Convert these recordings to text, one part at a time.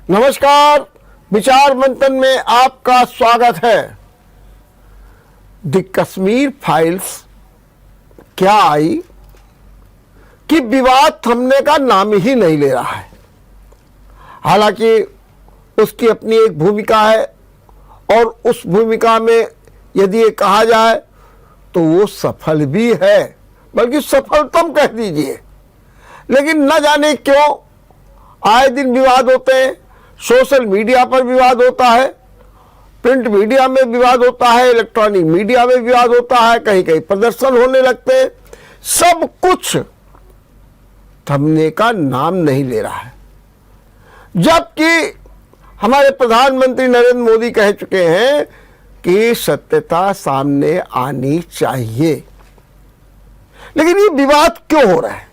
नमस्कार, विचार मंथन में आपका स्वागत है। द कश्मीर फाइल्स क्या आई कि विवाद थमने का नाम ही नहीं ले रहा है। हालांकि उसकी अपनी एक भूमिका है और उस भूमिका में यदि ये कहा जाए तो वो सफल भी है, बल्कि सफलतम कह दीजिए। लेकिन न जाने क्यों आए दिन विवाद होते हैं। सोशल मीडिया पर विवाद होता है, प्रिंट मीडिया में विवाद होता है, इलेक्ट्रॉनिक मीडिया में विवाद होता है, कहीं कहीं प्रदर्शन होने लगते हैं। सब कुछ थमने का नाम नहीं ले रहा है, जबकि हमारे प्रधानमंत्री नरेंद्र मोदी कह चुके हैं कि सत्यता सामने आनी चाहिए। लेकिन ये विवाद क्यों हो रहा है?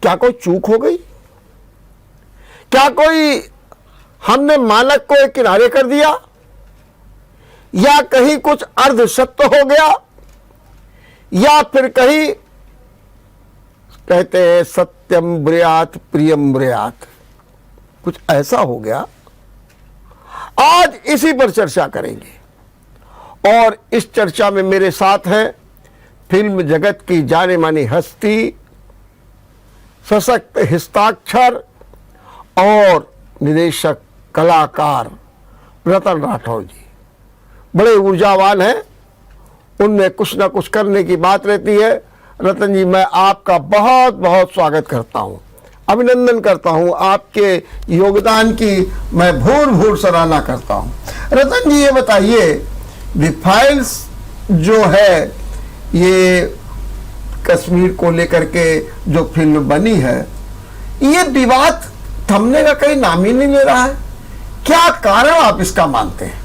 क्या कोई चूक हो गई? क्या कोई हमने मानक को एक किनारे कर दिया, या कहीं कुछ अर्ध सत्य हो गया, या फिर कहीं कहते हैं सत्यम ब्रयात प्रियम ब्रयात, कुछ ऐसा हो गया। आज इसी पर चर्चा करेंगे और इस चर्चा में मेरे साथ हैं फिल्म जगत की जाने मानी हस्ती, सशक्त हस्ताक्षर और निदेशक कलाकार रतन राठौर जी। बड़े ऊर्जावान हैं, उनमें कुछ ना कुछ करने की बात रहती है। रतन जी, मैं आपका बहुत बहुत स्वागत करता हूं, अभिनंदन करता हूं, आपके योगदान की मैं भूर भूर सराहना करता हूं। रतन जी, ये बताइए, द फाइल्स जो है ये कश्मीर को लेकर के जो फिल्म बनी है, ये विवाद थमने का कहीं नाम ही नहीं ले रहा है। क्या कारण आप इसका मानते हैं?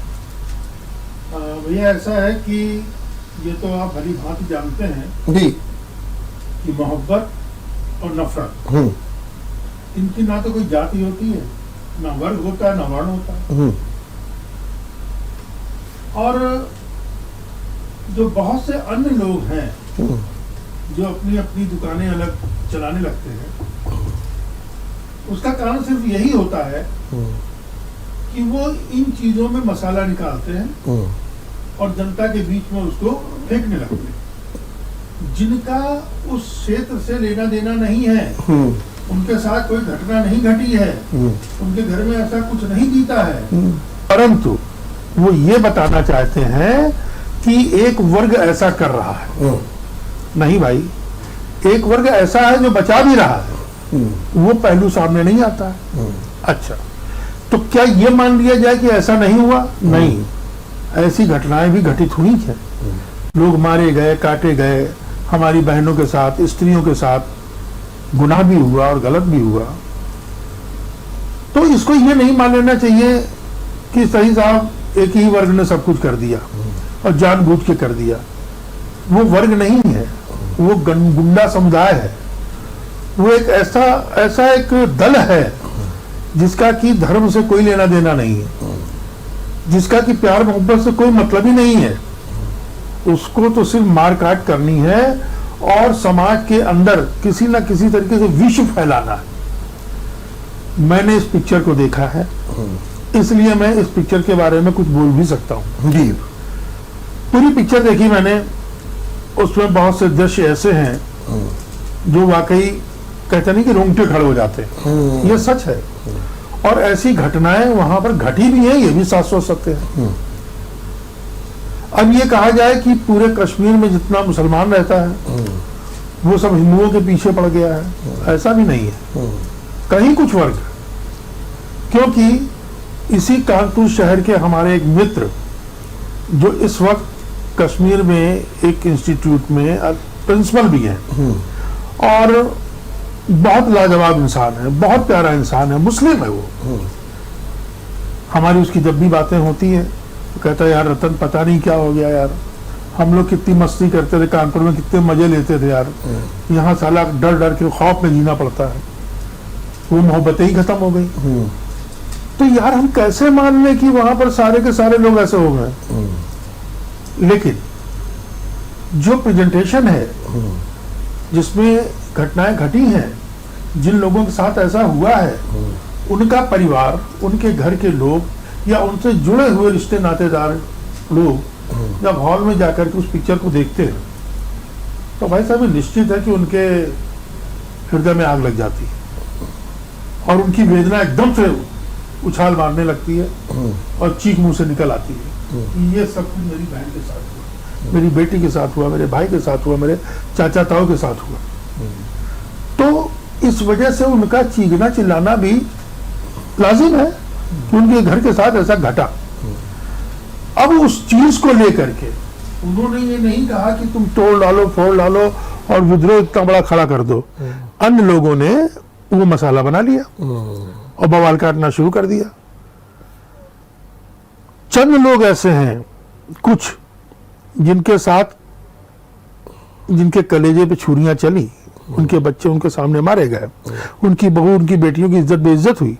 भैया, ऐसा है कि ये तो आप भली भांति जानते हैं जी कि मोहब्बत और नफरत, इनकी ना तो कोई जाति होती है, ना वर्ग होता है, ना वर्ण होता है। और जो बहुत से अन्य लोग हैं जो अपनी अपनी दुकानें अलग चलाने लगते हैं, उसका कारण सिर्फ यही होता है कि वो इन चीजों में मसाला निकालते हैं और जनता के बीच में उसको फेंकने लगते हैं। जिनका उस क्षेत्र से लेना देना नहीं है, उनके साथ कोई घटना नहीं घटी है, उनके घर में ऐसा कुछ नहीं बीता है, परंतु वो ये बताना चाहते हैं कि एक वर्ग ऐसा कर रहा है। नहीं भाई, एक वर्ग ऐसा है जो बचा भी रहा है, वो पहलू सामने नहीं आता है। अच्छा, तो क्या ये मान लिया जाए कि ऐसा नहीं हुआ? नहीं, ऐसी घटनाएं भी घटित हुई हैं। लोग मारे गए, काटे गए, हमारी बहनों के साथ, स्त्रियों के साथ गुनाह भी हुआ और गलत भी हुआ। तो इसको ये नहीं मान लेना चाहिए कि सही साहब एक ही वर्ग ने सब कुछ कर दिया और जानबूझ के कर दिया। वो वर्ग नहीं है, वो गुंडा समुदाय है। वो एक ऐसा एक दल है जिसका कि धर्म से कोई लेना देना नहीं है, जिसका कि प्यार मोहब्बत से कोई मतलब ही नहीं है। उसको तो सिर्फ मार काट करनी है और समाज के अंदर किसी ना किसी तरीके से विष फैलाना है। मैंने इस पिक्चर को देखा है, इसलिए मैं इस पिक्चर के बारे में कुछ बोल भी सकता हूँ। जी, पूरी पिक्चर देखी मैंने, उसमें बहुत से दृश्य ऐसे हैं जो वाकई कहते नहीं कि रोंगटे खड़े हो जाते हैं। ये सच है, और ऐसी घटनाएं वहां पर घटी भी हैं, ये भी साफ सोच सकते हैं। अब ये कहा जाए कि पूरे कश्मीर में जितना मुसलमान रहता है वो सब हिंदुओं के पीछे पड़ गया है, ऐसा भी नहीं है। कहीं कुछ वर्ग, क्योंकि इसी कानपुर शहर के हमारे एक मित्र जो इस वक्त कश्मीर में एक इंस्टीट्यूट में प्रिंसिपल भी हैं और बहुत लाजवाब इंसान है, बहुत प्यारा इंसान है, मुस्लिम है वो। हमारी उसकी जब भी बातें होती है तो कहता है, यार रतन, पता नहीं क्या हो गया यार, हम लोग कितनी मस्ती करते थे कानपुर में, कितने मजे लेते थे यार, यहाँ साला डर डर के खौफ में जीना पड़ता है। वो मोहब्बतें ही खत्म हो गई। तो यार हम कैसे मान लें कि वहां पर सारे के सारे लोग ऐसे हो गए। लेकिन जो प्रेजेंटेशन है जिसमें घटनाएं घटी हैं, जिन लोगों के साथ ऐसा हुआ है, उनका परिवार, उनके घर के लोग या उनसे जुड़े हुए रिश्ते नातेदार लोग जब हॉल में जाकर के उस पिक्चर को देखते हैं तो भाई साहब ये निश्चित है कि उनके हृदय में आग लग जाती है और उनकी वेदना एकदम से उछाल मारने लगती है और चीख मुंह से निकल आती है कि ये सब कुछ मेरी बहन के साथ हुआ, मेरी बेटी के साथ हुआ, मेरे भाई के साथ हुआ, मेरे चाचा ताऊ के साथ हुआ। तो इस वजह से उनका चीखना चिल्लाना भी लाजिम है कि उनके घर के साथ ऐसा घटा। अब उस चीज को लेकर के उन्होंने ये नहीं कहा कि तुम तोड़ डालो, फोड़ डालो और विद्रोह इतना बड़ा खड़ा कर दो। अन्य लोगों ने वो मसाला बना लिया और बवाल काटना शुरू कर दिया। चंद लोग ऐसे हैं कुछ जिनके साथ, जिनके कलेजे पे छुरियां चली, उनके बच्चे उनके सामने मारे गए, उनकी बहू उनकी बेटियों की इज्जत बेइज्जत हुई।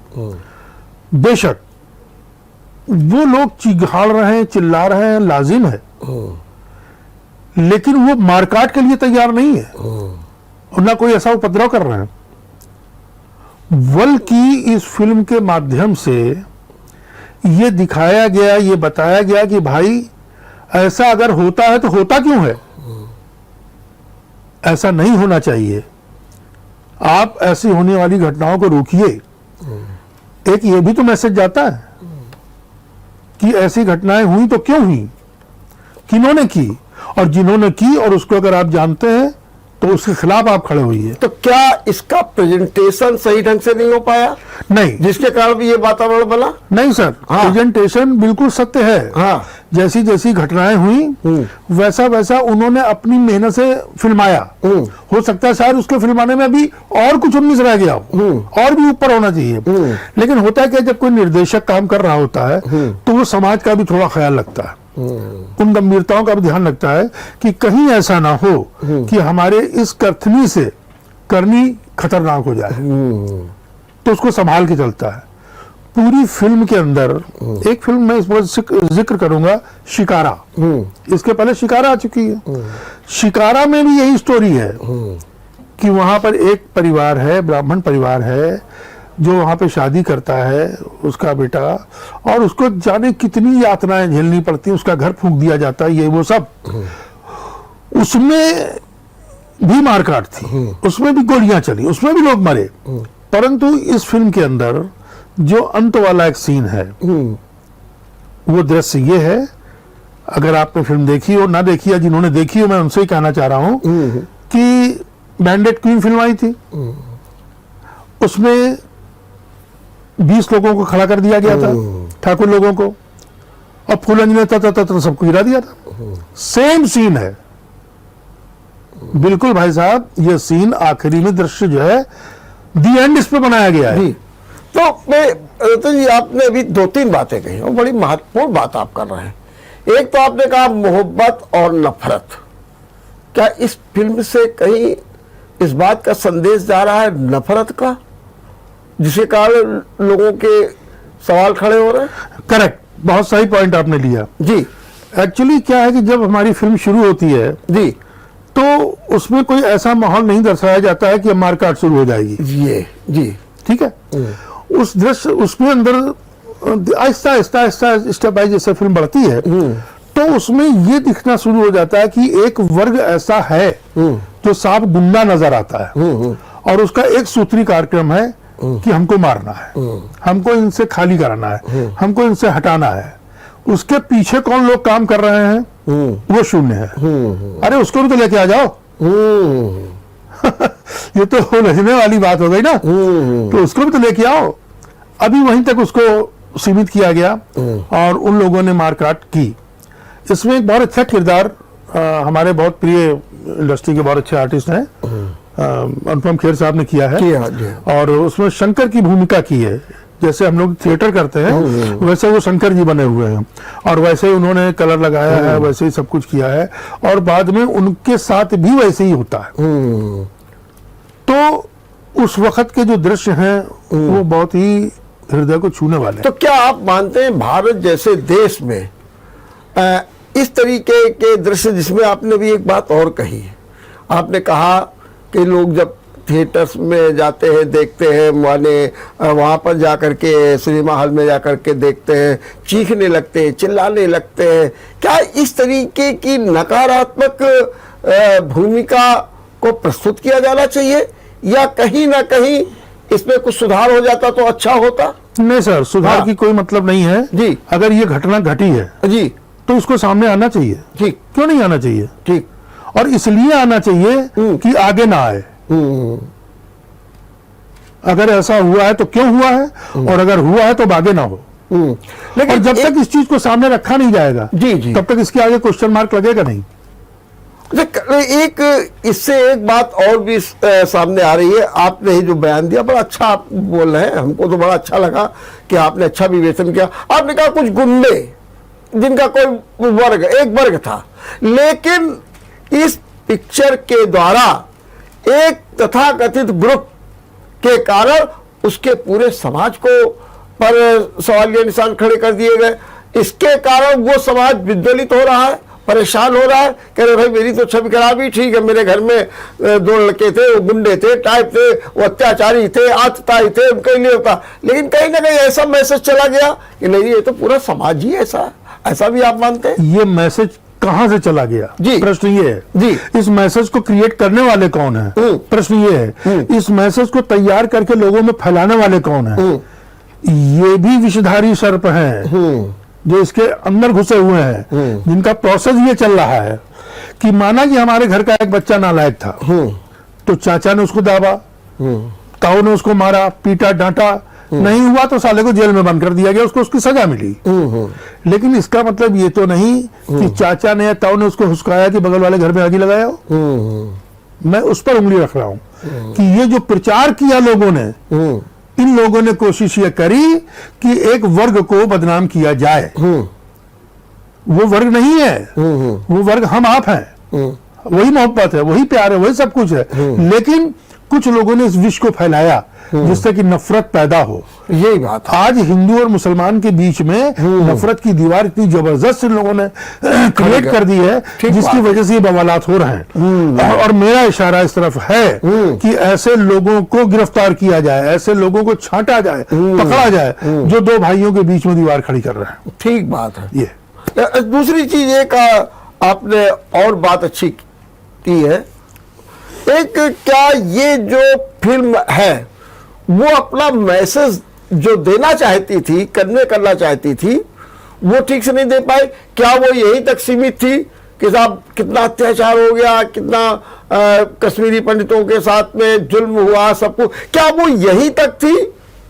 बेशक वो लोग चिघाड़ रहे हैं, चिल्ला रहे हैं, लाजिम है, लेकिन वो मारकाट के लिए तैयार नहीं है और ना कोई ऐसा उपद्रव कर रहे हैं। बल्कि इस फिल्म के माध्यम से ये दिखाया गया, ये बताया गया कि भाई ऐसा अगर होता है तो होता क्यों है, ऐसा नहीं होना चाहिए। आप ऐसी होने वाली घटनाओं को रोकिए। एक ये भी तो मैसेज जाता है कि ऐसी घटनाएं हुई तो क्यों हुई, किन्होंने की, और जिन्होंने की और उसको अगर आप जानते हैं तो उसके खिलाफ आप खड़े होइए। तो क्या इसका प्रेजेंटेशन सही ढंग से नहीं हो पाया, नहीं, जिसके कारण ये वातावरण बना? नहीं सर, प्रेजेंटेशन बिल्कुल सत्य है। हाँ, जैसी जैसी घटनाएं हुई वैसा वैसा उन्होंने अपनी मेहनत से फिल्माया। हो सकता है शायद उसके फिल्माने में भी और कुछ 19 रह गया हो, और भी ऊपर होना चाहिए। लेकिन होता है कि जब कोई निर्देशक काम कर रहा होता है तो वो समाज का भी थोड़ा ख्याल रखता है, उन गंभीरताओं का भी ध्यान रखता है कि कहीं ऐसा ना हो कि हमारे इस कथनी से करनी खतरनाक हो जाए, तो उसको संभाल के चलता है। पूरी फिल्म के अंदर एक फिल्म में इस पर जिक्र करूंगा, शिकारा। इसके पहले शिकारा आ चुकी है। शिकारा में भी यही स्टोरी है कि वहां पर एक परिवार है, ब्राह्मण परिवार है, जो वहां पे शादी करता है उसका बेटा, और उसको जाने कितनी यातनाएं झेलनी पड़ती हैं, उसका घर फूंक दिया जाता है, ये वो सब। उसमें भी मारकाट थी, उसमें भी गोलियां चली, उसमें भी लोग मरे। परंतु इस फिल्म के अंदर जो अंत वाला एक सीन है, वो दृश्य ये है, अगर आपने फिल्म देखी हो, ना देखी या जिन्होंने देखी हो, मैं उनसे ही कहना चाह रहा हूं कि बैंडेड क्वीन फिल्म आई थी, उसमें 20 लोगों को खड़ा कर दिया गया था, ठाकुर लोगों को, और फूलन ने तथा सबको गिरा दिया था। सेम सीन है बिल्कुल भाई साहब। ये सीन आखिरी में दृश्य जो है दी एंड इस पे बनाया गया है। तो मैं रतन जी, आपने अभी 2-3 बातें कही और बड़ी महत्वपूर्ण बात आप कर रहे हैं। एक तो आपने कहा मोहब्बत और नफरत। क्या इस फिल्म से कहीं इस बात का संदेश जा रहा है नफरत का, जिसके कारण लोगों के सवाल खड़े हो रहे हैं? करेक्ट, बहुत सही पॉइंट आपने लिया जी। एक्चुअली क्या है कि जब हमारी फिल्म शुरू होती है जी, तो उसमें कोई ऐसा माहौल नहीं दर्शाया जाता है कि अब मारकाट शुरू हो जाएगी। ये जी, ठीक है। उस दृश्य, उसमें अंदर आहिस्ता आहिस्ता आहिस्ता स्टेप बाय जैसे फिल्म बढ़ती है तो उसमें ये दिखना शुरू हो जाता है कि एक वर्ग ऐसा है जो साफ गुंडा नजर आता है, और उसका एक सूत्री कार्यक्रम है कि हमको मारना है, हमको इनसे खाली कराना है, हमको इनसे हटाना है। उसके पीछे कौन लोग काम कर रहे हैं वो शून्य है। अरे उसको भी तो लेके आ जाओ। ये तो उलझने वाली बात हो गई ना, तो उसको भी तो लेके आओ। अभी वहीं तक उसको सीमित किया गया और उन लोगों ने मारकाट की। इसमें एक बहुत अच्छा किरदार हमारे बहुत प्रिय इंडस्ट्री के बहुत अच्छे आर्टिस्ट हैं, अनुपम खेर साहब ने किया है, और उसमें शंकर की भूमिका की है। जैसे हम लोग थिएटर करते हैं वैसे वो शंकर जी बने हुए हैं, और वैसे ही उन्होंने कलर लगाया है, वैसे ही सब कुछ किया है, और बाद में उनके साथ भी वैसे ही होता है। तो उस वक्त के जो दृश्य हैं वो बहुत ही हृदय को छूने वाले हैं। तो क्या आप मानते हैं भारत जैसे देश में इस तरीके के दृश्य, जिसमें आपने भी एक बात और कही है, आपने कहा कि लोग जब थिएटर्स में जाते हैं, देखते हैं, माने वहाँ पर जा कर के सिनेमा हॉल में जा कर के देखते हैं, चीखने लगते हैं, चिल्लाने लगते हैं। क्या इस तरीके की नकारात्मक भूमिका को प्रस्तुत किया जाना चाहिए, या कहीं ना कहीं इसमें कुछ सुधार हो जाता तो अच्छा होता? नहीं सर, सुधार की कोई मतलब नहीं है जी। अगर ये घटना घटी है जी तो उसको सामने आना चाहिए। ठीक। क्यों नहीं आना चाहिए? ठीक। और इसलिए आना चाहिए कि आगे ना आए। अगर ऐसा हुआ है तो क्यों हुआ है, और अगर हुआ है तो आगे ना हो। लेकिन जब तक इस चीज को सामने रखा नहीं जाएगा जी जी, तब तक इसके आगे क्वेश्चन मार्क लगेगा नहीं। एक इससे एक बात और भी सामने आ रही है। आपने ही जो बयान दिया बड़ा अच्छा आप बोल रहे हैं, हमको तो बड़ा अच्छा लगा कि आपने अच्छा विवेचन किया। आपने कहा कुछ गुंडे जिनका कोई वर्ग, एक वर्ग था, लेकिन इस पिक्चर के द्वारा एक तथाकथित ग्रुप के कारण उसके पूरे समाज को पर सवालिया निशान खड़े कर दिए गए। इसके कारण वो समाज विद्वलित हो रहा है, परेशान हो रहा है, कह रहे भाई मेरी तो छवि खराब ही ठीक है, मेरे घर में 2 लड़के थे, वो गुंडे थे, टाइप थे, वो अत्याचारी थे, आतताई थे, उनके लिए होता। लेकिन कहीं ना कहीं ऐसा मैसेज चला गया कि नहीं ये तो पूरा समाज ही ऐसा है। ऐसा भी आप मानते हैं? ये मैसेज कहां से चला गया? जी। प्रश्न ये है जी। इस मैसेज को क्रिएट करने वाले कौन है? प्रश्न ये है इस मैसेज को तैयार करके लोगों में फैलाने वाले कौन है? ये भी विषधारी सर्प हैं जो इसके अंदर घुसे हुए हैं, जिनका प्रोसेस ये चल रहा है कि माना कि हमारे घर का एक बच्चा नालायक था, तो चाचा ने उसको दाबा, ताऊ ने उसको मारा, पीटा, डांटा, नहीं हुआ तो साले को जेल में बंद कर दिया गया, उसको उसकी सजा मिली। लेकिन इसका मतलब ये तो नहीं कि चाचा ने या ताऊ ने उसको हुस्काया कि बगल वाले घर में आग लगाया हो। मैं उस पर उंगली रख रहा हूं कि ये जो प्रचार किया लोगों ने, इन लोगों ने कोशिश ये करी कि एक वर्ग को बदनाम किया जाए। वो वर्ग नहीं है, वो वर्ग हम आप हैं, वही मोहब्बत है, वही प्यार है, वही सब कुछ है। लेकिन कुछ लोगों ने इस विष को फैलाया जिससे कि नफरत पैदा हो। यही बात है। आज हिंदू और मुसलमान के बीच में नफरत की दीवार इतनी जबरदस्त इन लोगों ने क्रिएट कर दी है, जिसकी वजह से ये बवालात हो रहे हैं। और मेरा इशारा इस तरफ है कि ऐसे लोगों को गिरफ्तार किया जाए, ऐसे लोगों को छांटा जाए, पकड़ा जाए, जो 2 भाइयों के बीच में दीवार खड़ी कर रहे हैं। ठीक बात है। ये दूसरी चीज एक आपने और बात अच्छी की है, एक क्या ये जो फिल्म है वो अपना मैसेज जो देना चाहती थी, करना चाहती थी, वो ठीक से नहीं दे पाई? क्या वो यहीं तक सीमित थी कि साहब कितना अत्याचार हो गया, कितना कश्मीरी पंडितों के साथ में जुल्म हुआ, सब कुछ, क्या वो यहीं तक थी,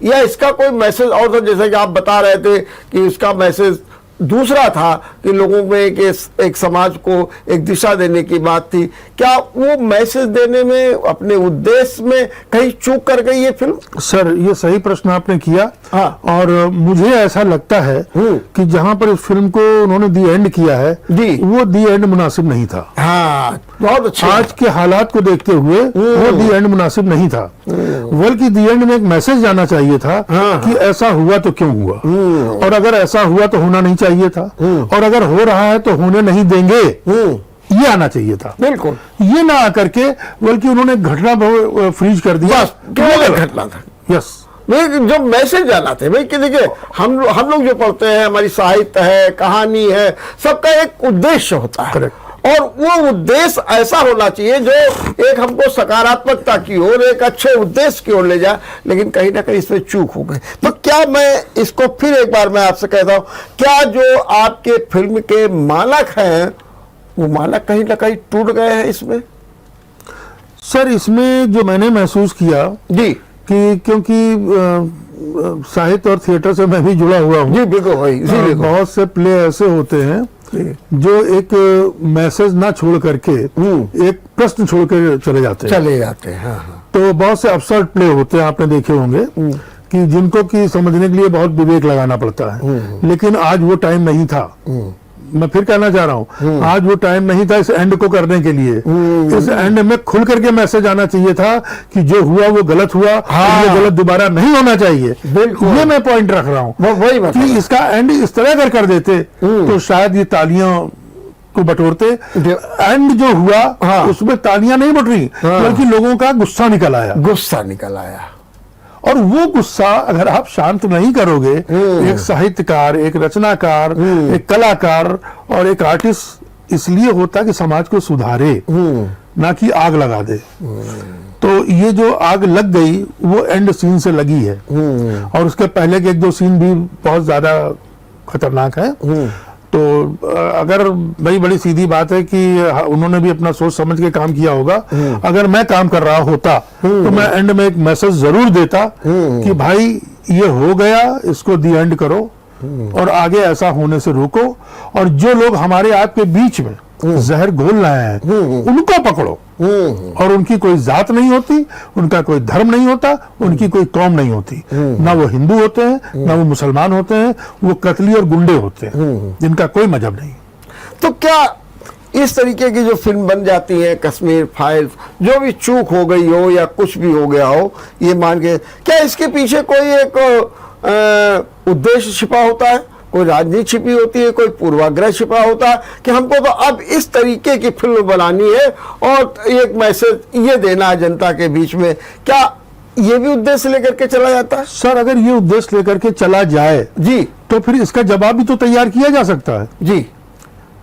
या इसका कोई मैसेज और था? जैसे कि आप बता रहे थे कि इसका मैसेज दूसरा था कि लोगों में एक समाज को एक दिशा देने की बात थी। क्या वो मैसेज देने में, अपने उद्देश्य में कहीं चूक कर गई ये फिल्म? सर, ये सही प्रश्न आपने किया। हाँ। और मुझे ऐसा लगता है कि जहां पर इस फिल्म को उन्होंने दी एंड किया है, वो दी एंड मुनासिब नहीं था। हाँ, बहुत अच्छा। आज के हालात को देखते हुए वो दी एंड मुनासिब नहीं था, बल्कि दी एंड में एक मैसेज जाना चाहिए था कि ऐसा हुआ तो क्यों हुआ, और अगर ऐसा हुआ तो होना नहीं चाहिए था, और अगर हो रहा है तो होने नहीं देंगे, ये आना चाहिए था। बिल्कुल, ये ना आकर के बल्कि उन्होंने घटना फ्रीज कर दिया। घटना था। यस, जो मैसेज जाना थे भाई कि देखिए हम लोग जो पढ़ते हैं, हमारी साहित्य है, कहानी है, सबका एक उद्देश्य होता है। करेक्ट। और वो उद्देश्य ऐसा होना चाहिए जो एक हमको सकारात्मकता की ओर, एक अच्छे उद्देश्य की ओर ले जाए। लेकिन कहीं ना कहीं इसमें चूक हो गई। तो क्या मैं इसको फिर एक बार मैं आपसे कहता हूं, क्या जो आपके फिल्म के मानक हैं वो मानक कहीं ना कहीं टूट गए हैं इसमें? सर, इसमें जो मैंने महसूस किया जी, कि क्योंकि साहित्य और थिएटर से मैं भी जुड़ा हुआ हूँ। जी बिल्कुल भाई, इसीलिए बहुत से प्ले ऐसे होते हैं जो एक मैसेज ना छोड़ करके एक प्रश्न छोड़ कर चले जाते हैं। हाँ। तो बहुत से अब्सर्ड प्ले होते हैं, आपने देखे होंगे, कि जिनको कि समझने के लिए बहुत विवेक लगाना पड़ता है। लेकिन आज वो टाइम नहीं था। मैं फिर कहना चाह रहा हूँ, आज वो टाइम नहीं था इस एंड को करने के लिए। इस एंड में खुल करके मैसेज आना चाहिए था कि जो हुआ वो गलत हुआ, हाँ। ये गलत दोबारा नहीं होना चाहिए। बिल्कुल, ये मैं पॉइंट रख रहा हूँ वही कि इसका एंड इस तरह कर देते तो शायद ये तालियां को बटोरते, एंड जो हुआ हाँ। उसमें तालियां नहीं बट रही, हाँ। बल्कि लोगों का गुस्सा निकल आया। गुस्सा निकल आया। और वो गुस्सा अगर आप शांत नहीं करोगे, एक साहित्यकार, एक रचनाकार, एक कलाकार और एक आर्टिस्ट इसलिए होता है कि समाज को सुधारे, ना कि आग लगा दे। तो ये जो आग लग गई वो एंड सीन से लगी है, और उसके पहले के 1-2 सीन भी बहुत ज्यादा खतरनाक है। तो अगर भाई बड़ी सीधी बात है कि उन्होंने भी अपना सोच समझ के काम किया होगा। अगर मैं काम कर रहा होता तो मैं एंड में एक मैसेज जरूर देता कि भाई ये हो गया, इसको दी एंड करो और आगे ऐसा होने से रोको, और जो लोग हमारे आपके बीच में जहर घोल रहे हैं उनको पकड़ो। और उनकी कोई जात नहीं होती, उनका कोई धर्म नहीं होता, उनकी कोई कौम नहीं होती, ना वो हिंदू होते हैं, ना वो मुसलमान होते हैं, वो कतली और गुंडे होते हैं जिनका कोई मजहब नहीं। तो क्या इस तरीके की जो फिल्म बन जाती है, कश्मीर फाइल्स, जो भी चूक हो गई हो या कुछ भी हो गया हो, ये मान के, क्या इसके पीछे कोई एक उद्देश्य छिपा होता है, कोई राजनीति छिपी होती है, कोई पूर्वाग्रह छिपा होता है कि हमको तो अब इस तरीके की फिल्म बनानी है और एक मैसेज ये देना है जनता के बीच में? क्या ये भी उद्देश्य लेकर के चला जाता है? सर, अगर ये उद्देश्य लेकर के चला जाए जी, तो फिर इसका जवाब भी तो तैयार किया जा सकता है। जी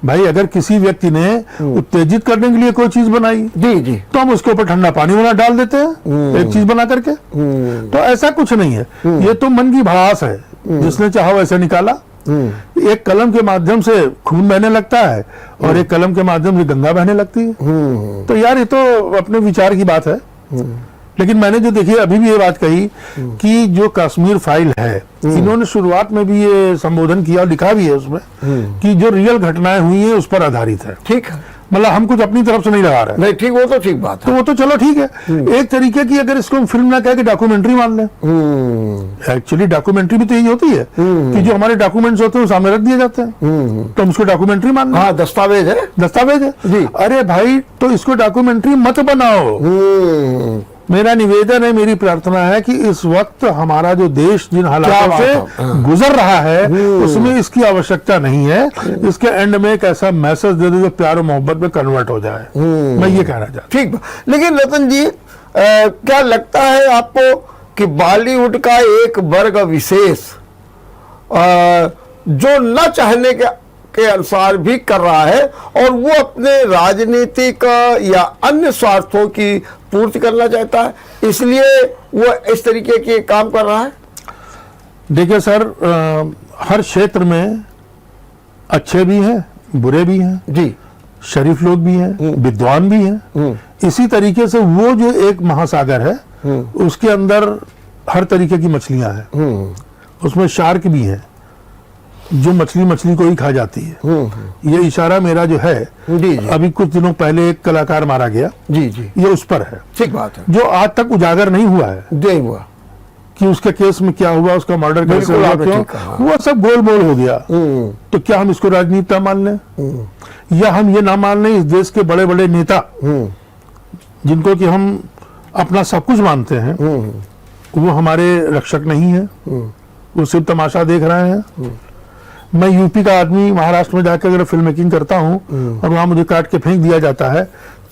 भाई, अगर किसी व्यक्ति ने उत्तेजित करने के लिए कोई चीज बनाई, जी जी, तो हम उसके ऊपर ठंडा पानी वाला डाल देते हैं एक चीज बना करके। तो ऐसा कुछ नहीं है, ये तो मन की भड़ास है, जिसने चाहा वैसे निकाला। एक कलम के माध्यम से खून बहने लगता है और एक कलम के माध्यम से गंगा बहने लगती है। तो यार, ये तो अपने विचार की बात है। लेकिन मैंने जो देखी, अभी भी ये बात कही कि जो कश्मीर फाइल है, इन्होंने शुरुआत में भी ये संबोधन किया और लिखा भी है उसमें कि जो रियल घटनाएं हुई हैं उस पर आधारित है। ठीक है, मतलब हम कुछ अपनी तरफ से नहीं लगा रहे हैं। नहीं ठीक, वो तो ठीक बात तो है। वो तो चलो ठीक है। एक तरीके की अगर इसको हम फिल्म ना कह के डॉक्यूमेंट्री मान लें, एक्चुअली डॉक्यूमेंट्री भी तो यही होती है कि जो हमारे डॉक्यूमेंट्स होते हैं वो सामने रख दिए जाते हैं, तो हम उसको डॉक्यूमेंट्री मान लें। हाँ, दस्तावेज है, दस्तावेज है जी। अरे भाई, तो इसको डॉक्यूमेंट्री मत बनाओ। मेरा निवेदन है, मेरी प्रार्थना है कि इस वक्त हमारा जो देश जिन हालातों से गुजर रहा है उसमें इसकी आवश्यकता नहीं है। इसके एंड में एक ऐसा मैसेज दे दो जो प्यार और मोहब्बत में कन्वर्ट हो जाए। मैं ये कहना चाहता हूं। ठीक। लेकिन रतन जी, क्या लगता है आपको कि बॉलीवुड का एक वर्ग विशेष जो न चाहने के अनुसार भी कर रहा है और वो अपने राजनीतिक या अन्य स्वार्थों की पूर्ति करना चाहता है, इसलिए वो इस तरीके के काम कर रहा है? देखिए सर, हर क्षेत्र में अच्छे भी हैं, बुरे भी हैं, जी, शरीफ लोग भी हैं, विद्वान भी हैं। इसी तरीके से वो जो एक महासागर है उसके अंदर हर तरीके की मछलियां हैं। उसमें शार्क भी है जो मछली को ही खा जाती है। ये इशारा मेरा जो है, जी, जी। अभी कुछ दिनों पहले एक कलाकार मारा गया, जी जी, ये उस पर है, ठीक बात है, जो आज तक उजागर नहीं हुआ है नहीं हुआ कि उसके केस में क्या हुआ, उसका मर्डर कैसे बिल्कुल, हुआ, आपने क्यों ठीक कहा। वो सब गोल मोल हो गया। तो क्या हम इसको राजनीति मान लें, या हम ये ना मान लें इस देश के बड़े बड़े नेता जिनको कि हम अपना सब कुछ मानते हैं, वो हमारे रक्षक नहीं है, वो सिर्फ तमाशा देख रहे हैं। मैं यूपी का आदमी महाराष्ट्र में जाकर अगर फिल्म मेकिंग करता हूँ और वहां मुझे काट के फेंक दिया जाता है,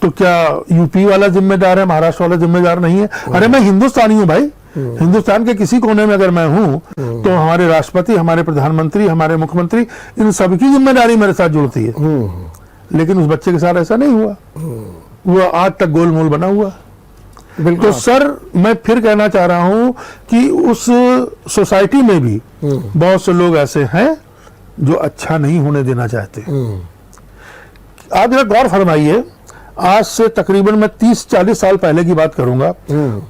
तो क्या यूपी वाला जिम्मेदार है, महाराष्ट्र वाला जिम्मेदार नहीं है? अरे मैं हिंदुस्तानी हूँ भाई, हिंदुस्तान के किसी कोने में अगर मैं हूँ तो हमारे राष्ट्रपति, हमारे प्रधानमंत्री, हमारे मुख्यमंत्री, इन सबकी जिम्मेदारी मेरे साथ जुड़ती है। लेकिन उस बच्चे के साथ ऐसा नहीं हुआ, वो आज तक गोलमोल बना हुआ। तो सर, मैं फिर कहना चाह रहा हूं कि उस सोसाइटी में भी बहुत से लोग ऐसे हैं जो अच्छा नहीं होने देना चाहते। आप जरा गौर फरमाइए, आज से तकरीबन मैं 30-40 साल पहले की बात करूंगा।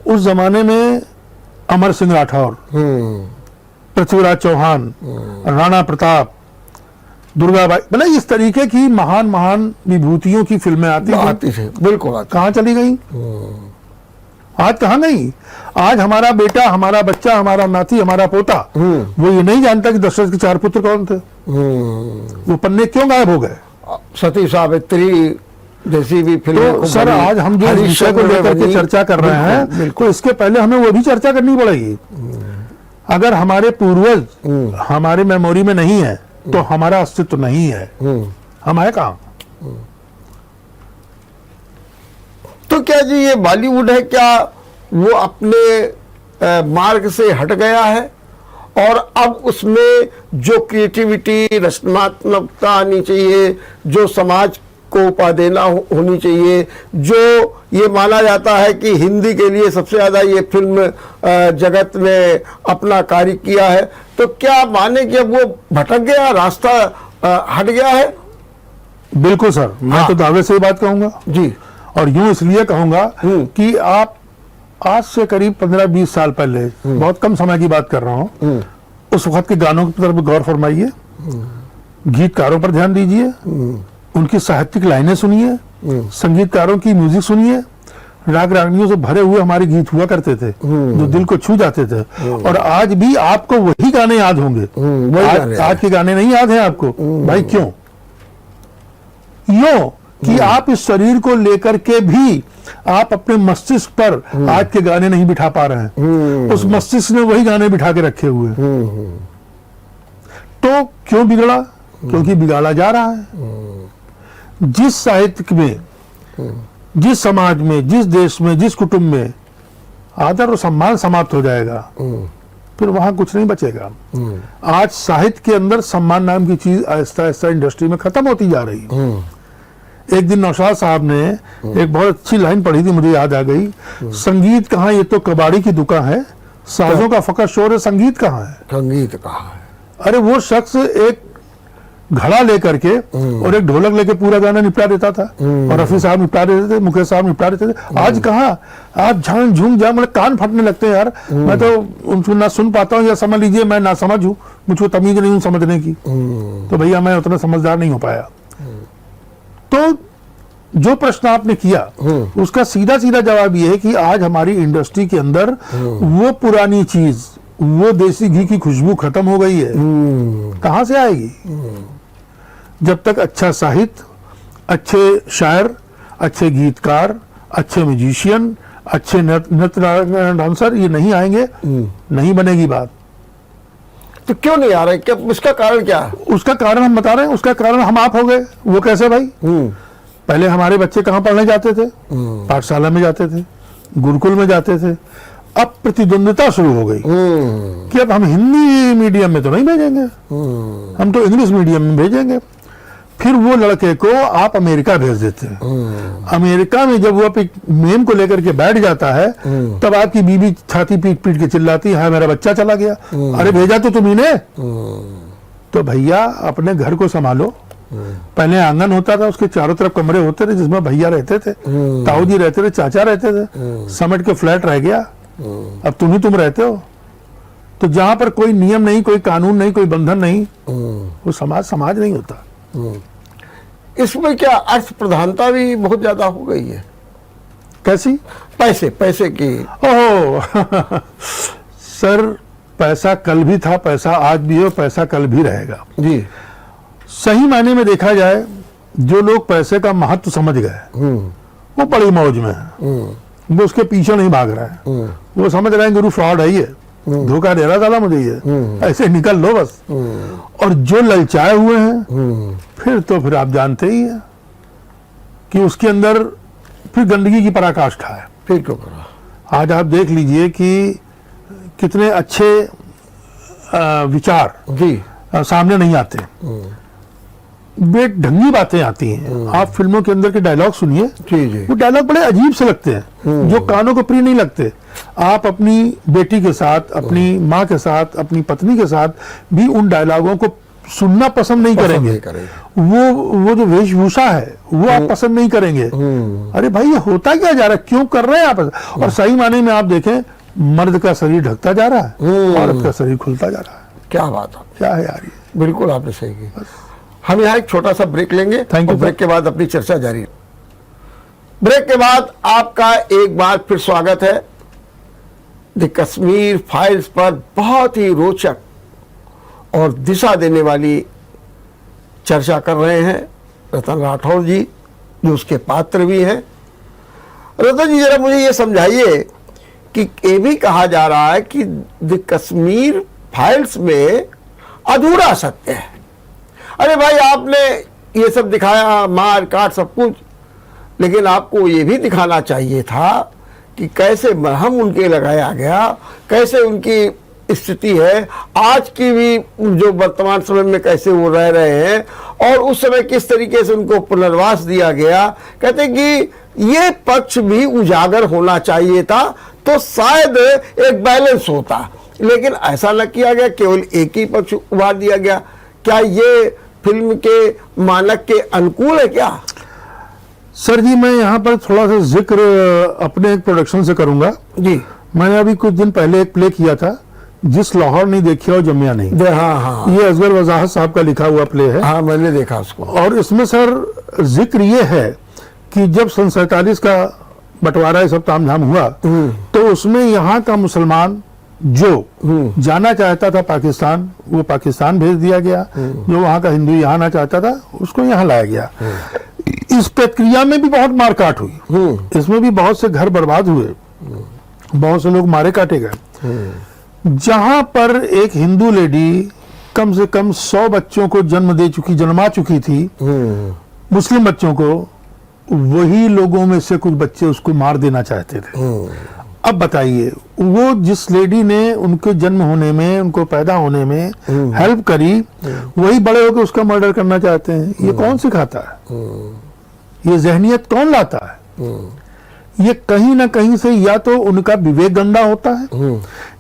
उस जमाने में अमर सिंह राठौर, पृथ्वीराज चौहान, राणा प्रताप, दुर्गाबाई, मतलब इस तरीके की महान महान विभूतियों की फिल्में आती थी। बिल्कुल, कहाँ चली गई? आज कहाँ गई? आज हमारा बेटा, हमारा बच्चा, हमारा नाती, हमारा पोता, वो ये नहीं जानता कि दशरथ के 4 पुत्र कौन थे। वो पन्ने क्यों गायब हो गए? सती सावित्री जैसी भी फिल्म। तो सर, आज हम जो विषय को लेकर के चर्चा कर रहे हैं, तो इसके पहले हमें वो भी चर्चा करनी पड़ेगी। अगर हमारे पूर्वज हमारे मेमोरी में नहीं है तो हमारा अस्तित्व नहीं है। हम है कहाँ? तो क्या जी ये बॉलीवुड है, क्या वो अपने मार्ग से हट गया है और अब उसमें जो क्रिएटिविटी, रचनात्मकता आनी चाहिए, जो समाज को उपादेना होनी चाहिए, जो ये माना जाता है कि हिंदी के लिए सबसे ज़्यादा ये फिल्म जगत ने अपना कार्य किया है, तो क्या माने कि अब वो भटक गया, रास्ता हट गया है? बिल्कुल सर, मैं तो दावे से ही बात कहूंगा जी। और यूं इसलिए कहूंगा कि आप आज से करीब 15-20 साल पहले, बहुत कम समय की बात कर रहा हूं, उस वक्त के गानों की तरफ गौर फरमाइए, गीतकारों पर ध्यान दीजिए, उनकी साहित्यिक लाइनें सुनिए, संगीतकारों की म्यूजिक सुनिए। राग रागनियों से भरे हुए हमारे गीत हुआ करते थे जो दिल को छू जाते थे। और आज भी आपको वही गाने याद होंगे, आज के गाने नहीं याद हैं आपको। भाई क्यों? यूं कि आप इस शरीर को लेकर के भी आप अपने मस्तिष्क पर आज के गाने नहीं बिठा पा रहे हैं, उस मस्तिष्क ने वही गाने बिठा के रखे हुए हैं। तो क्यों बिगड़ा? क्योंकि बिगाड़ा जा रहा है। जिस साहित्य में, जिस समाज में, जिस देश में, जिस कुटुंब में आदर और सम्मान समाप्त हो जाएगा, फिर वहां कुछ नहीं बचेगा। आज साहित्य के अंदर सम्मान नाम की चीज आहिस्ता आहिस्ता इंडस्ट्री में खत्म होती जा रही है। एक दिन नौशाद साहब ने एक बहुत अच्छी लाइन पढ़ी थी, मुझे याद आ गई, संगीत कहाँ, ये तो कबाड़ी की दुकान है, साजों का फकत शोर है, संगीत कहाँ है? संगीत कहाँ है? अरे वो शख्स एक घड़ा लेकर के और एक ढोलक लेके पूरा गाना निपटा देता था, और रफी साहब निपटा देते थे, मुकेश साहब निपटा देते थे। आज कहाँ? आप झांझ झूम जा, मतलब कान फटने लगते हैं यार। मैं तो उनको ना सुन पाता हूँ, या समझ लीजिए मैं ना समझ हूँ, मुझको तमीज नहीं हूँ समझने की। तो भैया मैं उतना समझदार नहीं हो पाया। तो जो प्रश्न आपने किया उसका सीधा सीधा जवाब ये है कि आज हमारी इंडस्ट्री के अंदर वो पुरानी चीज, वो देसी घी की खुशबू खत्म हो गई है। कहां से आएगी? जब तक अच्छा साहित्य, अच्छे शायर, अच्छे गीतकार, अच्छे म्यूजिशियन, अच्छे नृत्य डांसर ये नहीं आएंगे, नहीं बनेगी बात। तो क्यों नहीं आ रहे? क्या उसका कारण क्या है? उसका कारण हम बता रहे हैं, उसका कारण हम आप हो गए। वो कैसे भाई? पहले हमारे बच्चे कहाँ पढ़ने जाते थे? पाठशाला में जाते थे, गुरुकुल में जाते थे। अब प्रतिद्वंदिता शुरू हो गई कि अब हम हिंदी मीडियम में तो नहीं भेजेंगे, हम तो इंग्लिश मीडियम में भेजेंगे। फिर वो लड़के को आप अमेरिका भेज देते हैं। अमेरिका में जब वो अपनी मेम को लेकर के बैठ जाता है, तब आपकी बीवी छाती पीट पीट के चिल्लाती है, मेरा बच्चा चला गया। अरे भेजा तो तुम्ही ने। तो भैया अपने घर को संभालो। पहले आंगन होता था, उसके चारों तरफ कमरे होते थे जिसमें भैया रहते थे, ताऊ जी रहते थे, चाचा रहते थे। समेट के फ्लैट रह गया, अब तुम रहते हो। तो जहां पर कोई नियम नहीं, कोई कानून नहीं, कोई बंधन नहीं, वो समाज नहीं होता। इसमें क्या अर्थ प्रधानता भी बहुत ज्यादा हो गई है? कैसी? पैसे की। ओह सर, पैसा कल भी था, पैसा आज भी है, पैसा कल भी रहेगा जी। सही मायने में देखा जाए, जो लोग पैसे का महत्व समझ गए वो बड़ी मौज में है। वो उसके पीछे नहीं भाग रहा है। वो समझ रहे हैं गुरु फ्रॉड है, ये धोखा दे रहा था मुझे, ये ऐसे निकल लो बस। और जो ललचाए हुए हैं, फिर आप जानते ही हैं कि उसके अंदर फिर गंदगी की पराकाष्ठा है। फिर क्यों करा? आज आप देख लीजिए कि कितने अच्छे विचार जी सामने नहीं आते, बेढंगी बातें आती हैं। आप फिल्मों के अंदर के डायलॉग सुनिए, वो डायलॉग बड़े अजीब से लगते हैं, जो कानों को प्रिय नहीं लगते। आप अपनी बेटी के साथ, अपनी माँ के साथ, अपनी पत्नी के साथ भी उन डायलॉगों को सुनना पसंद नहीं करेंगे। वो जो वेशभूषा है वो आप पसंद नहीं करेंगे। अरे भाई ये होता क्या जा रहा है, क्यों कर रहे हैं आप? और सही माने में आप देखें, मर्द का शरीर ढकता जा रहा है, औरत का शरीर खुलता जा रहा है। क्या बात है, क्या है यार ये? बिल्कुल आपने सही की। हम यहाँ एक छोटा सा ब्रेक लेंगे, थैंक यू। ब्रेक के बाद अपनी चर्चा जारी। ब्रेक के बाद आपका एक बार फिर स्वागत है द कश्मीर फाइल्स पर। बहुत ही रोचक और दिशा देने वाली चर्चा कर रहे हैं रतन राठौर जी, जो उसके पात्र भी हैं। रतन जी, जरा मुझे ये समझाइए कि ये भी कहा जा रहा है कि द कश्मीर फाइल्स में अधूरा सत्य है। अरे भाई, आपने ये सब दिखाया, मार काट सब कुछ, लेकिन आपको ये भी दिखाना चाहिए था कि कैसे मरहम उनके लगाया गया, कैसे उनकी स्थिति है आज की भी, जो वर्तमान समय में कैसे वो रह रहे हैं, और उस समय किस तरीके से उनको पुनर्वास दिया गया। कहते कि ये पक्ष भी उजागर होना चाहिए था, तो शायद एक बैलेंस होता, लेकिन ऐसा न किया गया, केवल एक ही पक्ष उभार दिया गया। क्या ये फिल्म के मानक के अनुकूल है क्या? सर जी, मैं यहाँ पर थोड़ा सा जिक्र अपने एक प्रोडक्शन से करूंगा जी। मैंने अभी कुछ दिन पहले एक प्ले किया था, जिस लाहौर नहीं देखी और जमिया नहीं। हाँ हाँ, ये असगर वजाहत साहब का लिखा हुआ प्ले है। हाँ मैंने देखा उसको। और इसमें सर जिक्र ये है कि जब सन 47 का बंटवारा, ये सब तामझाम हुआ, तो उसमें यहाँ का मुसलमान जो जाना चाहता था पाकिस्तान, वो पाकिस्तान भेज दिया गया। जो वहाँ का हिंदू यहाँ आना चाहता था, उसको यहाँ लाया गया। इस प्रक्रिया में भी बहुत मारकाट हुई, इसमें भी बहुत से घर बर्बाद हुए, बहुत से लोग मारे काटे गए। जहां पर एक हिंदू लेडी कम से कम 100 बच्चों को जन्मा चुकी थी, मुस्लिम बच्चों को, वही लोगों में से कुछ बच्चे उसको मार देना चाहते थे। अब बताइए, वो जिस लेडी ने उनके जन्म होने में, उनको पैदा होने में हेल्प करी, वही बड़े होकर उसका मर्डर करना चाहते हैं। ये कौन सिखाता है? ये जहनियत कौन लाता है? ये कहीं ना कहीं से या तो उनका विवेक गंदा होता है,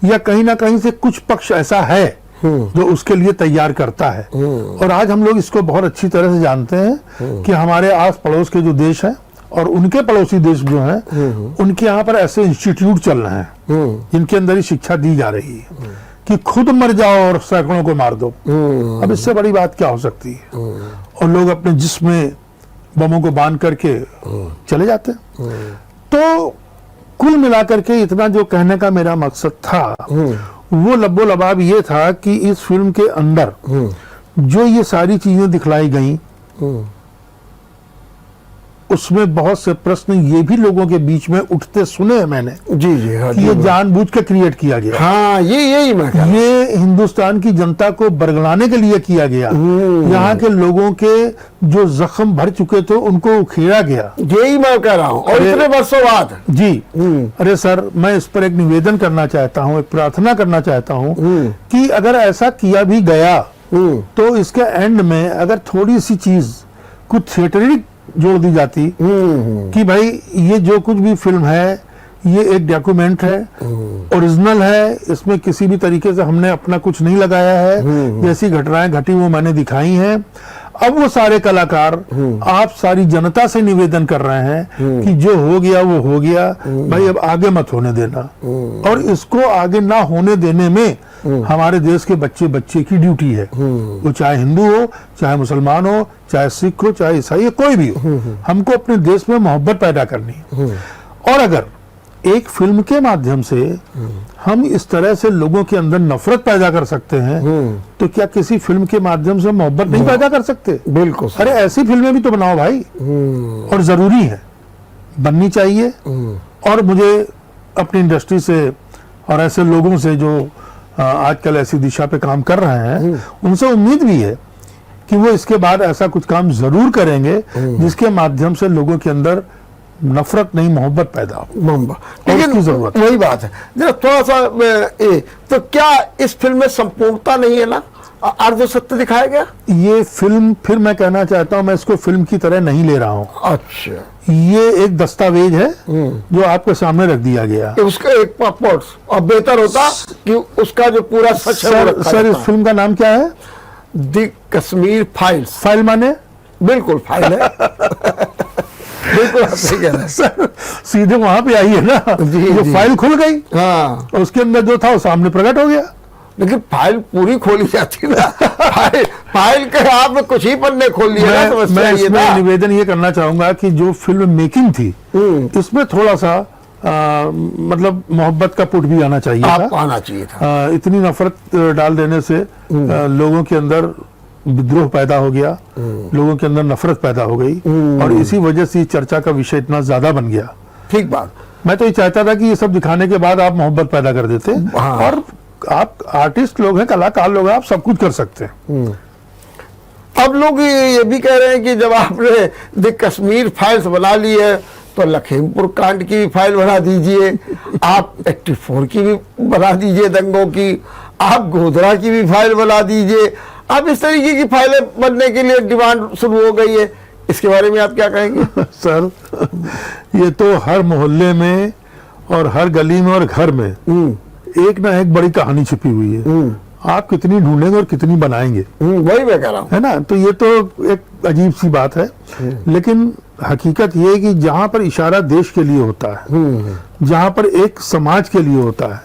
या कहीं ना कहीं से कुछ पक्ष ऐसा है जो उसके लिए तैयार करता है। और आज हम लोग इसको बहुत अच्छी तरह से जानते हैं कि हमारे आस पड़ोस के जो देश हैं और उनके पड़ोसी देश जो हैं, उनके यहाँ पर ऐसे इंस्टीट्यूट चल रहे हैं जिनके अंदर ही शिक्षा दी जा रही है कि खुद मर जाओ और सैकड़ों को मार दो। अब इससे बड़ी बात क्या हो सकती है? और लोग अपने जिस्म में बमों को बांध करके चले जाते हैं। तो कुल मिलाकर के इतना जो कहने का मेरा मकसद था, वो लब्बो लबाब ये था कि इस फिल्म के अंदर जो ये सारी चीजें दिखलाई गई, उसमें बहुत से प्रश्न ये भी लोगों के बीच में उठते सुने हैं मैंने। जी जी हाँ, कि ये जानबूझ के क्रिएट किया गया। हाँ, यही मैं कह रहा हूं। ये हिंदुस्तान की जनता को बरगलाने के लिए किया गया। यहाँ के लोगों के जो जख्म भर चुके थे उनको उखेड़ा गया। यही मैं कह रहा हूँ, और इतने वर्षों बाद। जी, अरे सर, मैं इस पर एक निवेदन करना चाहता हूँ, एक प्रार्थना करना चाहता हूँ कि अगर ऐसा किया भी गया तो इसके एंड में अगर थोड़ी सी चीज कुछ थिएटरिक जोड़ दी जाती कि भाई ये जो कुछ भी फिल्म है, ये एक डॉक्यूमेंट है, ओरिजिनल है, इसमें किसी भी तरीके से हमने अपना कुछ नहीं लगाया है, जैसी घटनाएं घटी वो मैंने दिखाई हैं। अब वो सारे कलाकार, आप सारी जनता से निवेदन कर रहे हैं कि जो हो गया वो हो गया, भाई अब आगे मत होने देना। और इसको आगे ना होने देने में हमारे देश के बच्चे बच्चे की ड्यूटी है। वो चाहे हिंदू हो, चाहे मुसलमान हो, चाहे सिख हो, चाहे ईसाई हो, कोई भी हो, हमको अपने देश में मोहब्बत पैदा करनी है। और अगर एक फिल्म के माध्यम से हम इस तरह से लोगों के अंदर नफरत पैदा कर सकते हैं, तो क्या किसी फिल्म के माध्यम से मोहब्बत नहीं पैदा कर सकते? बिल्कुल। अरे ऐसी फिल्में भी तो बनाओ भाई, और जरूरी है, बननी चाहिए। और मुझे अपनी इंडस्ट्री से और ऐसे लोगों से जो आजकल ऐसी दिशा पे काम कर रहे हैं, उनसे उम्मीद भी है कि वो इसके बाद ऐसा कुछ काम जरूर करेंगे जिसके माध्यम से लोगों के अंदर नफरत नहीं, मोहब्बत पैदा हो। लेकिन जरूरत वही बात है, जरा थोड़ा सा तो क्या इस फिल्म में संपूर्णता नहीं है ना? अर्ध सत्य दिखाया गया। ये फिल्म, फिर मैं कहना चाहता हूं, मैं इसको फिल्म की तरह नहीं ले रहा हूं। अच्छा, ये एक दस्तावेज है जो आपके सामने रख दिया गया। उसका एक पासपोर्ट, और बेहतर होता कि उसका जो पूरा सच है। सर इस फिल्म का नाम क्या है? The Kashmir files. फाइल माने? बिल्कुल फाइल है। बिल्कुल आप सही कह रहे हैं। सर सीधे वहां पे आई है ना, जो फाइल खुल गई, हाँ, और उसके अंदर जो था वो सामने प्रकट हो गया। लेकिन फाइल पूरी खोली जाती ना। फाइल के आपने कुछ ही पन्ने खोल लिए ना। मैं इसमें निवेदन ये करना चाहूंगा कि जो फिल्म मेकिंग थी, इसमें थोड़ा सा मतलब मोहब्बत का पुट भी आना चाहिए था। आना चाहिए था। इतनी नफरत डाल देने से लोगों के अंदर विद्रोह पैदा हो गया, लोगों के अंदर नफरत पैदा हो गई, और इसी वजह से चर्चा का विषय इतना ज्यादा बन गया। ठीक बात। मैं तो ये चाहता था कि ये सब दिखाने के बाद आप मोहब्बत पैदा कर देते। और आप आर्टिस्ट लोग हैं, कलाकार लोग हैं, आप सब कुछ कर सकते हैं। अब लोग ये भी कह रहे हैं कि जब आपने द कश्मीर फाइल्स बना ली है तो लखीमपुर कांड की भी फाइल बना दीजिए, आप 84 की भी बना दीजिए, दंगों की, आप गोधरा की भी फाइल बना दीजिए। अब इस तरीके की फाइलें बनने के लिए डिमांड शुरू हो गई है, इसके बारे में आप क्या कहेंगे? सर, ये तो हर मोहल्ले में और हर गली में और घर में एक ना एक बड़ी कहानी छिपी हुई है। आप कितनी ढूंढेंगे और कितनी बनाएंगे, वही मैं कह रहा हूँ, है ना। तो ये तो एक अजीब सी बात है, लेकिन हकीकत ये है कि जहां पर इशारा देश के लिए होता है, जहां पर एक समाज के लिए होता है,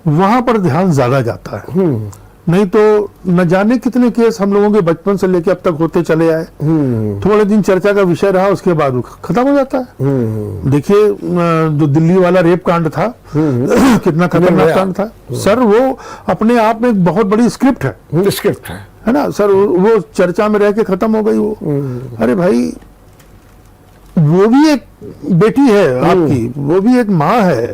वहां पर ध्यान ज्यादा जाता है। नहीं तो न जाने कितने केस हम लोगों के बचपन से लेकर अब तक होते चले आए, थोड़े दिन चर्चा का विषय रहा, उसके बाद खत्म हो जाता है। देखिए जो दिल्ली वाला रेप कांड था, कितना खतरनाक कांड था सर, वो अपने आप में एक बहुत बड़ी स्क्रिप्ट है ना सर, वो चर्चा में रह के खत्म हो गई वो। अरे भाई, वो भी एक बेटी है आपकी, वो भी एक माँ है,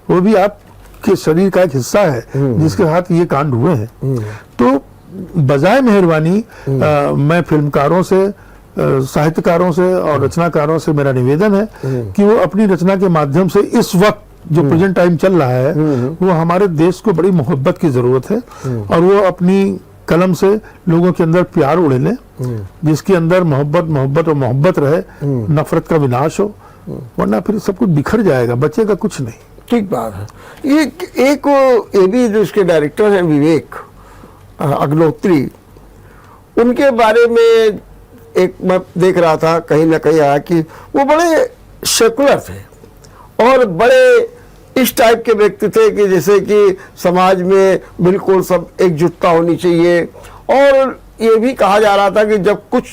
वो भी आप के शरीर का एक हिस्सा है जिसके साथ ये कांड हुए हैं। तो बजाय मेहरबानी मैं फिल्मकारों से, साहित्यकारों से और रचनाकारों से मेरा निवेदन है कि वो अपनी रचना के माध्यम से इस वक्त जो प्रेजेंट टाइम चल रहा है, वो हमारे देश को बड़ी मोहब्बत की जरूरत है, और वो अपनी कलम से लोगों के अंदर प्यार उड़े लें, जिसके अंदर मोहब्बत रहे, नफरत का विनाश हो, वरना फिर सब कुछ बिखर जाएगा, बचेगा कुछ नहीं। ठीक बात है। ये एक ये भी जो इसके डायरेक्टर हैं विवेक अग्निहोत्री, उनके बारे में एक मैं देख रहा था, कहीं ना कहीं आया कि वो बड़े सेकुलर थे और बड़े इस टाइप के व्यक्ति थे कि जैसे कि समाज में बिल्कुल सब एकजुटता होनी चाहिए। और ये भी कहा जा रहा था कि जब कुछ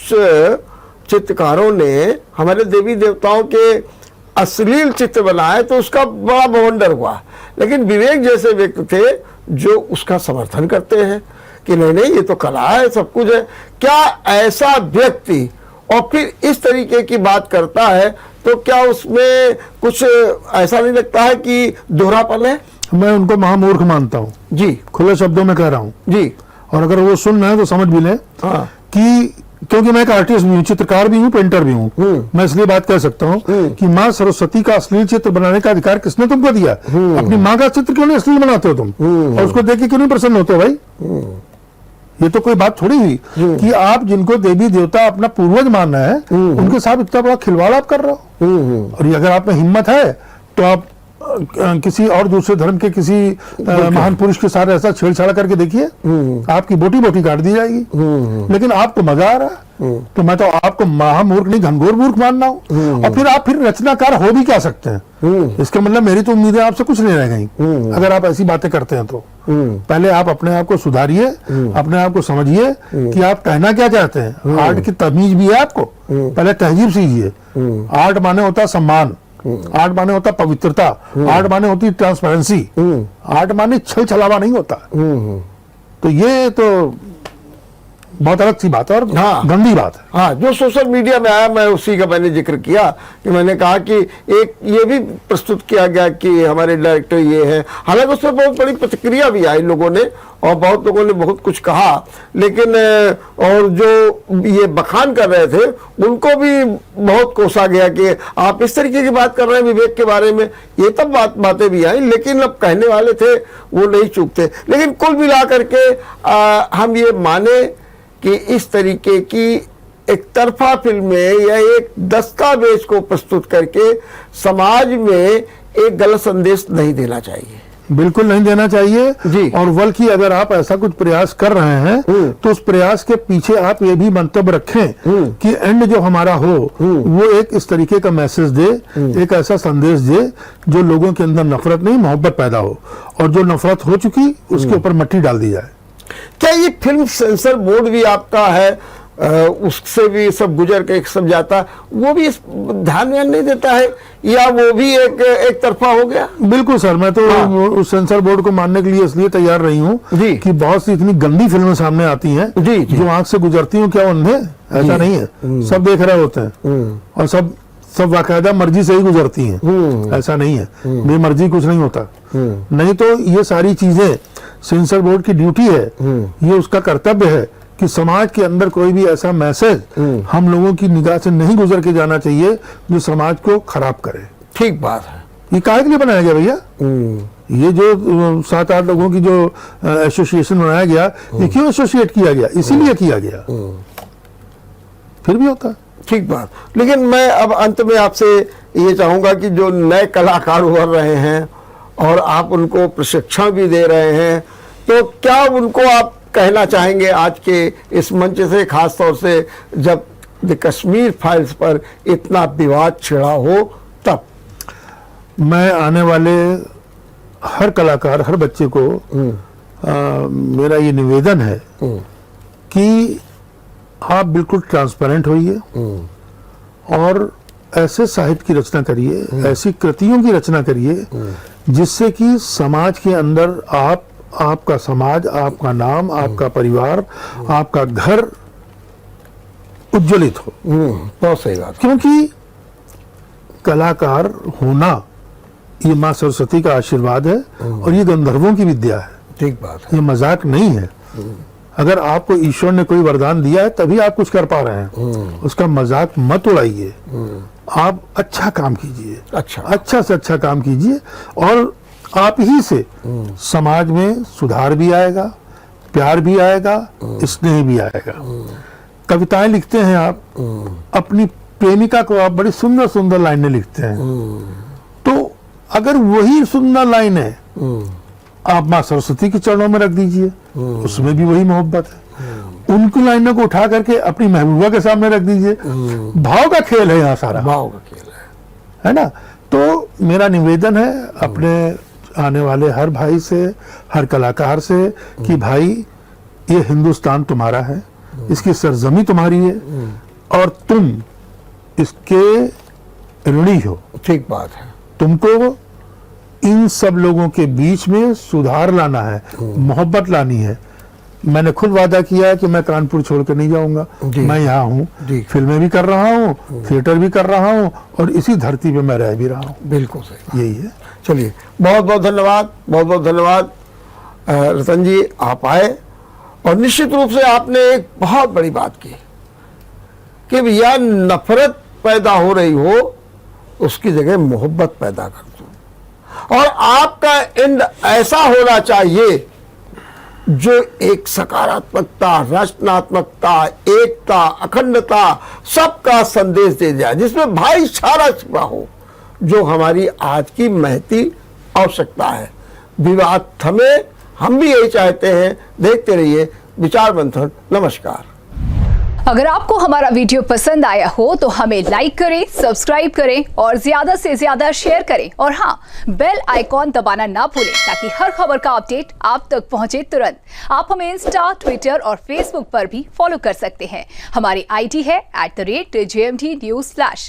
चित्रकारों ने हमारे देवी देवताओं के अश्लील चित्र बनाए तो उसका बड़ा बवंडर हुआ, लेकिन विवेक जैसे व्यक्ति थे जो उसका समर्थन करते हैं कि नहीं नहीं, ये तो कला है, सब कुछ है। क्या ऐसा व्यक्ति और फिर इस तरीके की बात करता है तो क्या उसमें कुछ ऐसा नहीं लगता है कि दोहरापन है? मैं उनको महामूर्ख मानता हूँ जी, खुले शब्दों में कह रहा हूँ जी। और अगर वो सुन रहे हैं तो समझ भी लें कि क्योंकि मैं एक आर्टिस्ट भी हूँ, चित्रकार भी हूँ, पेंटर भी हूँ, मैं इसलिए बात कह सकता हूँ कि माँ सरस्वती का अश्लील चित्र बनाने का अधिकार किसने तुमको दिया? अपनी माँ का चित्र क्यों नहीं अश्लील बनाते हो तुम, और उसको देख के क्यों नहीं प्रसन्न होते हो भाई? ये तो कोई बात थोड़ी हुई कि आप जिनको देवी देवता अपना पूर्वज मानना है, उनके साथ इतना बड़ा खिलवाड़ आप कर रहे हो। और ये अगर आप में हिम्मत है तो आप किसी और दूसरे धर्म के किसी महान पुरुष के साथ ऐसा छेड़छाड़ करके देखिए, आपकी बोटी बोटी काट दी जाएगी। लेकिन आपको मजा आ रहा है, तो मैं तो आपको महामूर्ख नहीं घनघोर मूर्ख मानना हूँ। और फिर आप फिर रचनाकार हो भी क्या सकते हैं? इसका मतलब मेरी तो उम्मीदें आपसे कुछ नहीं रह गई अगर आप ऐसी बातें करते हैं तो। पहले आप अपने आप को सुधारिए, अपने आप को समझिए कि आप कहना क्या चाहते हैं। आर्ट की तमीज भी है आपको, पहले तहजीब सीखिए। आर्ट माने होता है सम्मान, आर्ट माने होता पवित्रता, आर्ट माने होती ट्रांसपेरेंसी, आर्ट माने छल छलावा नहीं होता। तो ये तो बहुत अलग सी बात है और गंदी बात है। हाँ, जो सोशल मीडिया में आया, मैं उसी का मैंने जिक्र किया कि मैंने कहा कि एक ये भी प्रस्तुत किया गया कि हमारे डायरेक्टर ये है। हालांकि उस पर बहुत बड़ी प्रतिक्रिया भी आई लोगों ने और बहुत लोगों ने बहुत कुछ कहा, लेकिन और जो ये बखान कर रहे थे उनको भी बहुत कोसा गया कि आप इस तरीके की बात कर रहे हैं विवेक के बारे में। ये तब बातें भी आई, लेकिन अब कहने वाले थे वो नहीं चूकते। लेकिन कुल मिला करके हम ये माने कि इस तरीके की एक तरफा फिल्में या एक दस्तावेज को प्रस्तुत करके समाज में एक गलत संदेश नहीं देना चाहिए, बिल्कुल नहीं देना चाहिए जी। और बल्कि अगर आप ऐसा कुछ प्रयास कर रहे हैं तो उस प्रयास के पीछे आप ये भी मंतव्य रखें कि एंड जो हमारा हो वो एक इस तरीके का मैसेज दे, एक ऐसा संदेश दे जो लोगों के अंदर नफरत नहीं मोहब्बत पैदा हो, और जो नफरत हो चुकी उसके ऊपर मट्टी डाल दी जाए। क्या ये फिल्म सेंसर बोर्ड भी आपका है, उससे भी सब गुजर के सब जाता, वो भी इस ध्यान नहीं देता है या वो भी एक तरफा हो गया? बिल्कुल सर, मैं तो उस सेंसर बोर्ड को मानने के लिए इसलिए तैयार रही हूँ कि बहुत सी इतनी गंदी फिल्में सामने आती हैं जो आंख से गुजरती हूँ। क्या अंधे? ऐसा नहीं है, सब देख रहे होते हैं और सब वाकायदा मर्जी से ही गुजरती हैं। ऐसा नहीं है, बेमर्जी कुछ नहीं होता। नहीं तो ये सारी चीजें सेंसर बोर्ड की ड्यूटी है, ये उसका कर्तव्य है कि समाज के अंदर कोई भी ऐसा मैसेज हम लोगों की निगाह से नहीं गुजर के जाना चाहिए जो समाज को खराब करे। ठीक बात है। ये काहे के लिए बनाया गया भैया? ये जो 7-8 लोगों की जो एसोसिएशन बनाया गया, ये क्यों एसोसिएट किया गया? इसीलिए किया गया। फिर भी होता है। ठीक बात। लेकिन मैं अब अंत में आपसे ये चाहूंगा कि जो नए कलाकार उभर रहे हैं और आप उनको प्रशिक्षण भी दे रहे हैं, तो क्या उनको आप कहना चाहेंगे आज के इस मंच से, खास तौर से जब द कश्मीर फाइल्स पर इतना विवाद छिड़ा हो तब? मैं आने वाले हर कलाकार, हर बच्चे को मेरा ये निवेदन है कि आप बिल्कुल ट्रांसपेरेंट होइए और ऐसे साहित्य की रचना करिए, ऐसी कृतियों की रचना करिए जिससे कि समाज के अंदर आपका समाज, आपका नाम, आपका परिवार, आपका घर उज्ज्वलित हो। बहुत सही बात। क्योंकि कलाकार होना ये माँ सरस्वती का आशीर्वाद है और ये गंधर्वों की विद्या है। ठीक बात है। ये मजाक नहीं है। अगर आपको ईश्वर ने कोई वरदान दिया है तभी आप कुछ कर पा रहे हैं, उसका मजाक मत उड़ाइए। आप अच्छा काम कीजिए, अच्छा से अच्छा काम कीजिए और आप ही से समाज में सुधार भी आएगा, प्यार भी आएगा, स्नेह भी आएगा। कविताएं लिखते हैं आप, अपनी प्रेमिका को आप बड़ी सुंदर सुंदर लाइनें लिखते हैं, तो अगर वही सुंदर लाइनें आप माँ सरस्वती के चरणों में रख दीजिए, उसमें भी वही मोहब्बत है। उनकी लाइनों को उठा करके अपनी महबूबा के सामने रख दीजिए। भाव का खेल है यहाँ सारा, भाव का खेल है ना? तो मेरा निवेदन है अपने आने वाले हर भाई से, हर कलाकार से कि भाई ये हिंदुस्तान तुम्हारा है, इसकी सरजमी तुम्हारी है और तुम इसके ऋणी हो। ठीक बात है। तुमको इन सब लोगों के बीच में सुधार लाना है, मोहब्बत लानी है। मैंने खुद वादा किया है कि मैं कानपुर छोड़कर नहीं जाऊंगा। मैं यहाँ हूँ, फिल्में भी कर रहा हूँ, थिएटर भी कर रहा हूँ और इसी धरती पे मैं रह भी रहा हूँ। बिल्कुल सही, यही है। चलिए, बहुत बहुत धन्यवाद, बहुत बहुत धन्यवाद रतन जी, आप आए और निश्चित रूप से आपने एक बहुत बड़ी बात की कि भैया नफरत पैदा हो रही हो उसकी जगह मोहब्बत पैदा कर दो, और आपका एंड ऐसा होना चाहिए जो एक सकारात्मकता, रचनात्मकता, एकता, अखंडता, सबका संदेश दे जाए, जिसमें भाईचारा छिपा हो, जो हमारी आज की महती आवश्यकता है। विवाद थमे, हम भी यही चाहते हैं। देखते रहिए विचार मंथन। नमस्कार। अगर आपको हमारा वीडियो पसंद आया हो तो हमें लाइक करें, सब्सक्राइब करें और ज्यादा से ज्यादा शेयर करें, और हाँ, बेल आइकॉन दबाना ना भूलें ताकि हर खबर का अपडेट आप तक पहुंचे तुरंत। आप हमें इंस्टा, ट्विटर और फेसबुक पर भी फॉलो कर सकते हैं। हमारी आईडी है @JMT News Flash।